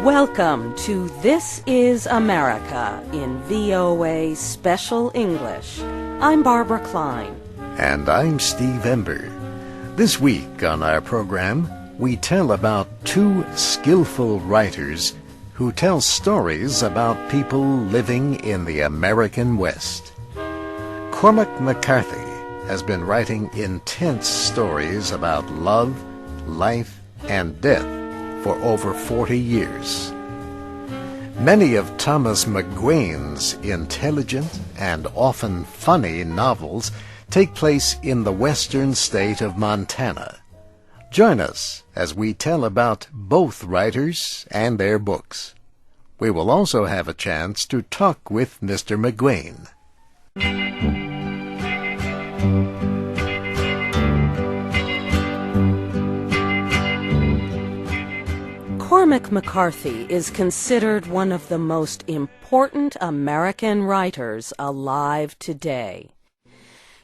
Welcome to This is America in VOA Special English. I'm Barbara Klein. And I'm Steve Ember. This week on our program, we tell about two skillful writers who tell stories about people living in the American West. Cormac McCarthy has been writing intense stories about love, life, and death for over 40 years. Many of Thomas McGuane's intelligent and often funny novels take place in the western state of Montana. Join us as we tell about both writers and their books. We will also have a chance to talk with Mr. McGuane. Cormac McCarthy is considered one of the most important American writers alive today.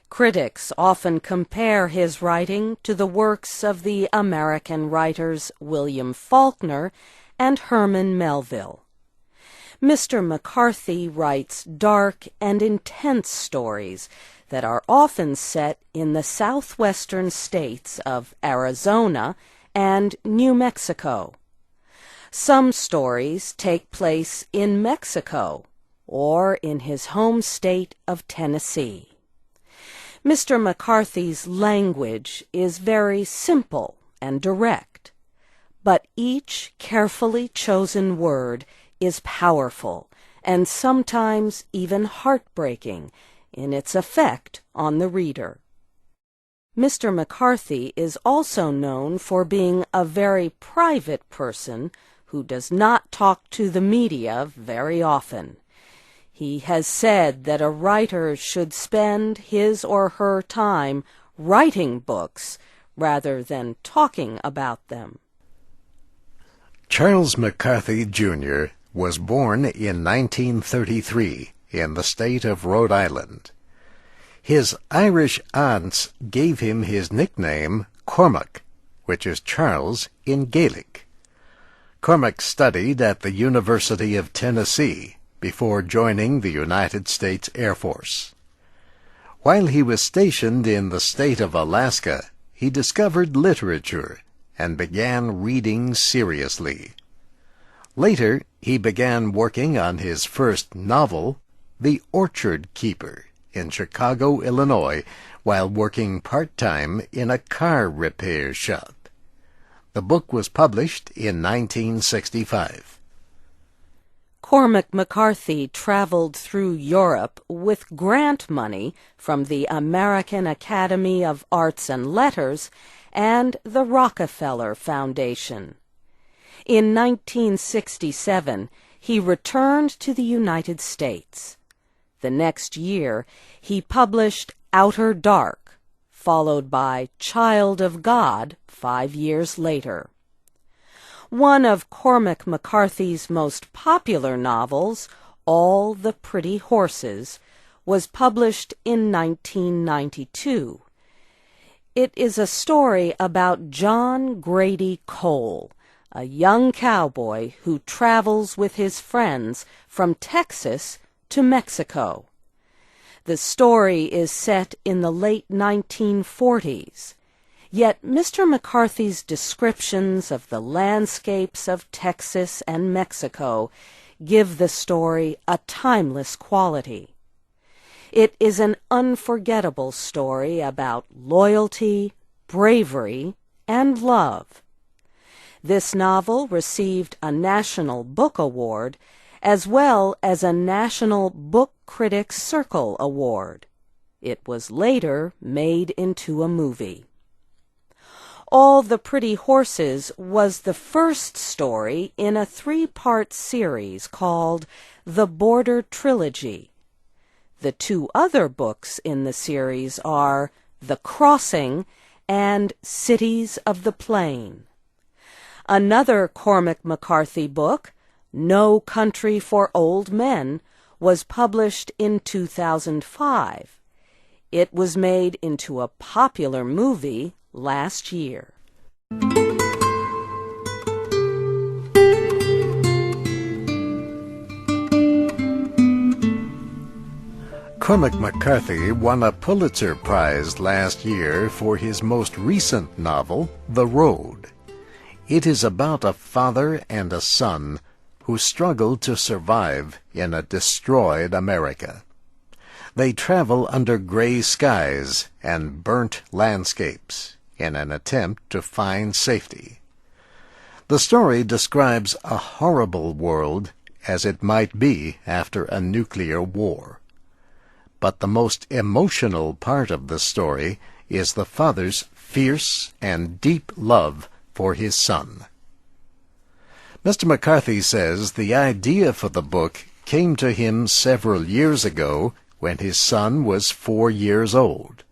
Critics often compare his writing to the works of the American writers William Faulkner and Herman Melville. Mr. McCarthy writes dark and intense stories that are often set in the southwestern states of Arizona and New Mexico. Some stories take place in Mexico or in his home state of Tennessee. Mr. McCarthy's language is very simple and direct, but each carefully chosen word is powerful and sometimes even heartbreaking in its effect on the reader. Mr. McCarthy is also known for being a very private person who does not talk to the media very often. He has said that a writer should spend his or her time writing books rather than talking about them. Charles McCarthy, Jr. was born in 1933 in the state of Rhode Island. His Irish aunts gave him his nickname Cormac, which is Charles in Gaelic. Cormac studied at the University of Tennessee before joining the United States Air Force. While he was stationed in the state of Alaska, he discovered literature and began reading seriously. Later, he began working on his first novel, The Orchard Keeper, in Chicago, Illinois, while working part-time in a car repair shop. The book was published in 1965. Cormac McCarthy traveled through Europe with grant money from the American Academy of Arts and Letters and the Rockefeller Foundation. In 1967, he returned to the United States. The next year, he published Outer Dark, followed by Child of God 5 years later. One of Cormac McCarthy's most popular novels, All the Pretty Horses, was published in 1992. It is a story about John Grady Cole, a young cowboy who travels with his friends from Texas to Mexico. The story is set in the late 1940s, yet Mr. McCarthy's descriptions of the landscapes of Texas and Mexico give the story a timeless quality. It is an unforgettable story about loyalty, bravery, and love. This novel received a National Book Award as well as a National Book Critics Circle Award. It was later made into a movie. All the Pretty Horses was the first story in a 3-part series called The Border Trilogy. The 2 other books in the series are The Crossing and Cities of the Plain. Another Cormac McCarthy book, No Country for Old Men, was published in 2005. It was made into a popular movie last year. Cormac McCarthy won a Pulitzer Prize last year for his most recent novel, The Road. It is about a father and a son who struggle to survive in a destroyed America. They travel under gray skies and burnt landscapes in an attempt to find safety. The story describes a horrible world as it might be after a nuclear war. But the most emotional part of the story is the father's fierce and deep love for his son. Mr. McCarthy says the idea for the book came to him several years ago when his son was 4 years old.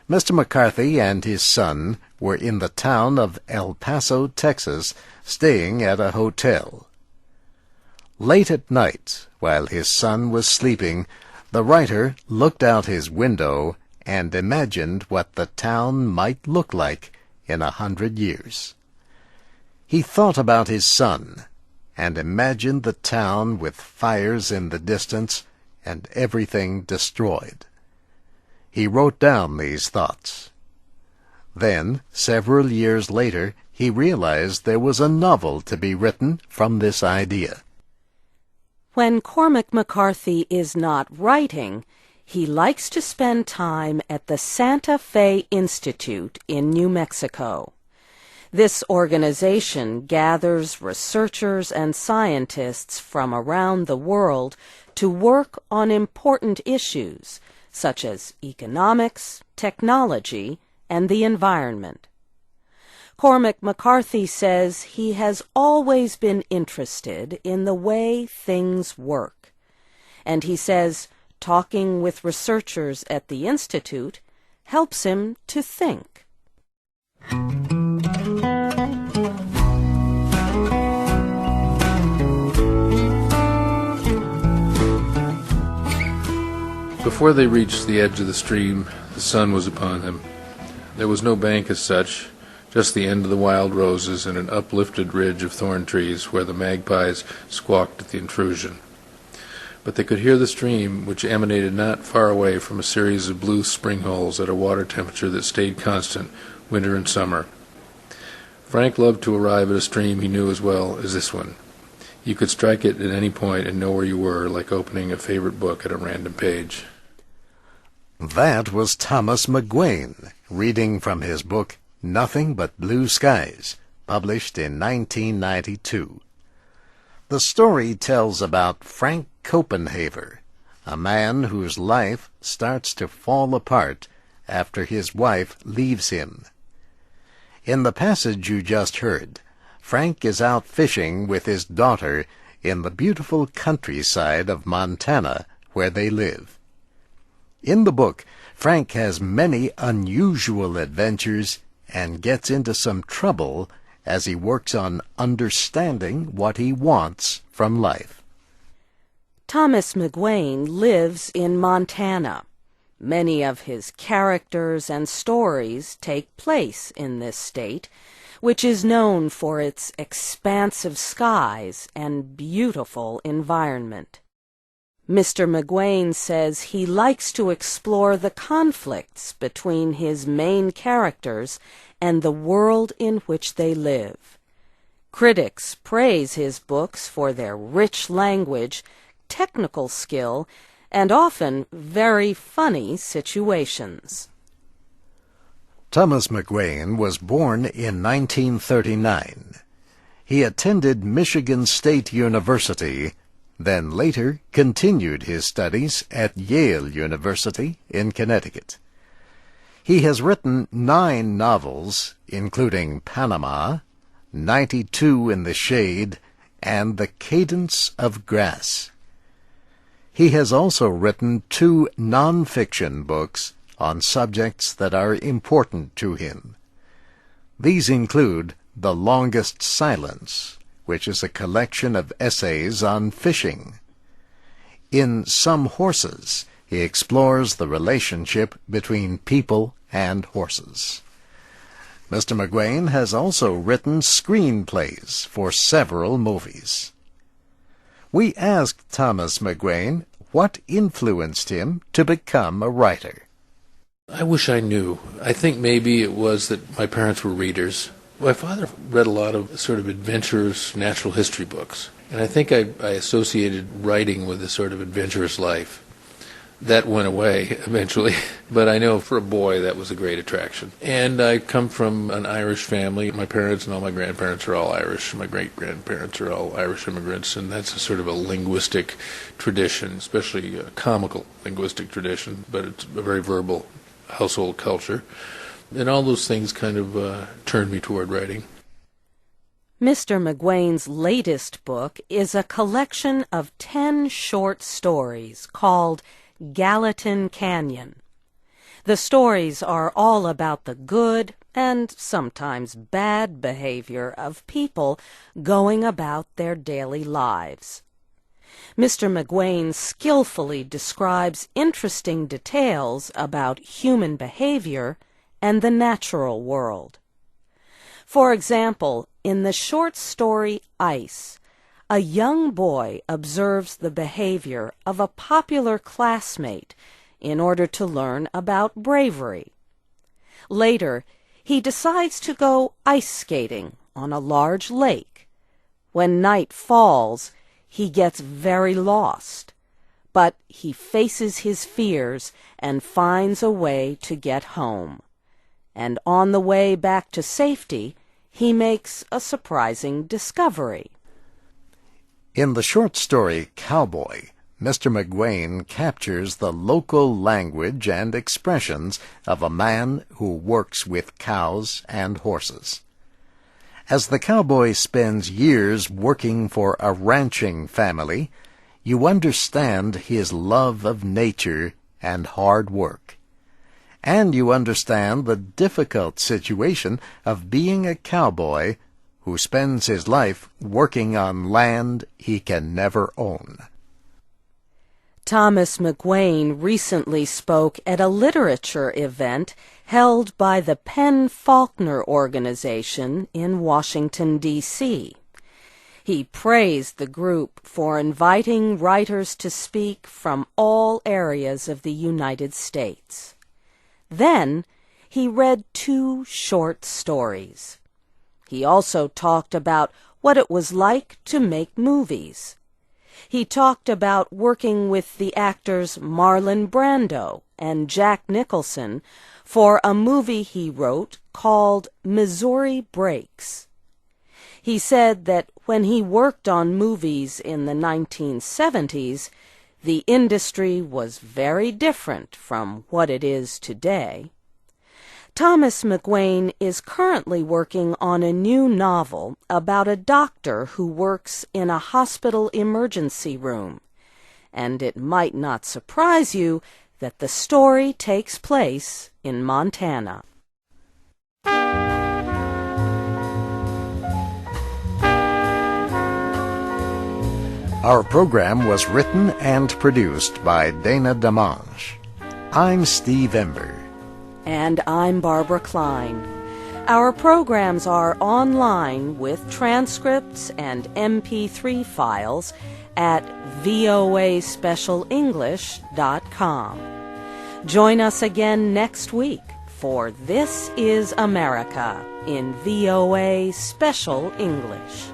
Mr. McCarthy and his son were in the town of El Paso, Texas, staying at a hotel. Late at night, while his son was sleeping, the writer looked out his window and imagined what the town might look like in 100 years. He thought about his son and imagined the town with fires in the distance and everything destroyed. He wrote down these thoughts. Then, several years later, he realized there was a novel to be written from this idea. When Cormac McCarthy is not writing, he likes to spend time at the Santa Fe Institute in New Mexico. This organization gathers researchers and scientists from around the world to work on important issues such as economics, technology, and the environment. Cormac McCarthy says he has always been interested in the way things work, and he says talking with researchers at the Institute helps him to think. Before they reached the edge of the stream, the sun was upon them. There was no bank as such, just the end of the wild roses and an uplifted ridge of thorn trees where the magpies squawked at the intrusion. But they could hear the stream, which emanated not far away from a series of blue spring holes at a water temperature that stayed constant, winter and summer. Frank loved to arrive at a stream he knew as well as this one. You could strike it at any point and know where you were, like opening a favorite book at a random page. That was Thomas McGuane, reading from his book, Nothing But Blue Skies, published in 1992. The story tells about Frank Copenhaver, a man whose life starts to fall apart after his wife leaves him. In the passage you just heard, Frank is out fishing with his daughter in the beautiful countryside of Montana where they live. In the book, Frank has many unusual adventures and gets into some trouble as he works on understanding what he wants from life. Thomas McGuane lives in Montana. Many of his characters and stories take place in this state, which is known for its expansive skies and beautiful environment. Mr. McGuane says he likes to explore the conflicts between his main characters and the world in which they live. Critics praise his books for their rich language, technical skill, and often very funny situations. Thomas McGuane was born in 1939. He attended Michigan State University, then later continued his studies at Yale University in Connecticut. He has written 9 novels, including Panama, 92 in the Shade, and The Cadence of Grass. He has also written 2 non-fiction books on subjects that are important to him. These include The Longest Silence, which is a collection of essays on fishing. In Some Horses, he explores the relationship between people and horses. Mr. McGuane has also written screenplays for several movies. We asked Thomas McGuane what influenced him to become a writer. I wish I knew. I think maybe it was that my parents were readers. My father read a lot of sort of adventurous natural history books, and I think I associated writing with a sort of adventurous life. That went away eventually, but I know for a boy that was a great attraction. And I come from an Irish family. My parents and all my grandparents are all Irish. My great-grandparents are all Irish immigrants, and that's a sort of a linguistic tradition, especially a comical linguistic tradition, but it's a very verbal household culture. And all those things kind of turned me toward writing. Mr. McGuane's latest book is a collection of 10 short stories called Gallatin Canyon. The stories are all about the good and sometimes bad behavior of people going about their daily lives. Mr. McGuane skillfully describes interesting details about human behavior and the natural world. For example, in the short story Ice, a young boy observes the behavior of a popular classmate in order to learn about bravery. Later, he decides to go ice skating on a large lake. When night falls, he gets very lost, but he faces his fears and finds a way to get home. And on the way back to safety, he makes a surprising discovery. In the short story Cowboy, Mr. McGuane captures the local language and expressions of a man who works with cows and horses. As the cowboy spends years working for a ranching family, you understand his love of nature and hard work. And you understand the difficult situation of being a cowboy who spends his life working on land he can never own. Thomas McGuane recently spoke at a literature event held by the Penn-Faulkner Organization in Washington, D.C. He praised the group for inviting writers to speak from all areas of the United States. Then he read 2 short stories. He also talked about what it was like to make movies. He talked about working with the actors Marlon Brando and Jack Nicholson for a movie he wrote called Missouri Breaks. He said that when he worked on movies in the 1970s, the industry was very different from what it is today. Thomas McGuane is currently working on a new novel about a doctor who works in a hospital emergency room, and it might not surprise you that the story takes place in Montana. Our program was written and produced by Dana Damange. I'm Steve Ember. And I'm Barbara Klein. Our programs are online with transcripts and MP3 files at voaspecialenglish.com. Join us again next week for This is America in VOA Special English.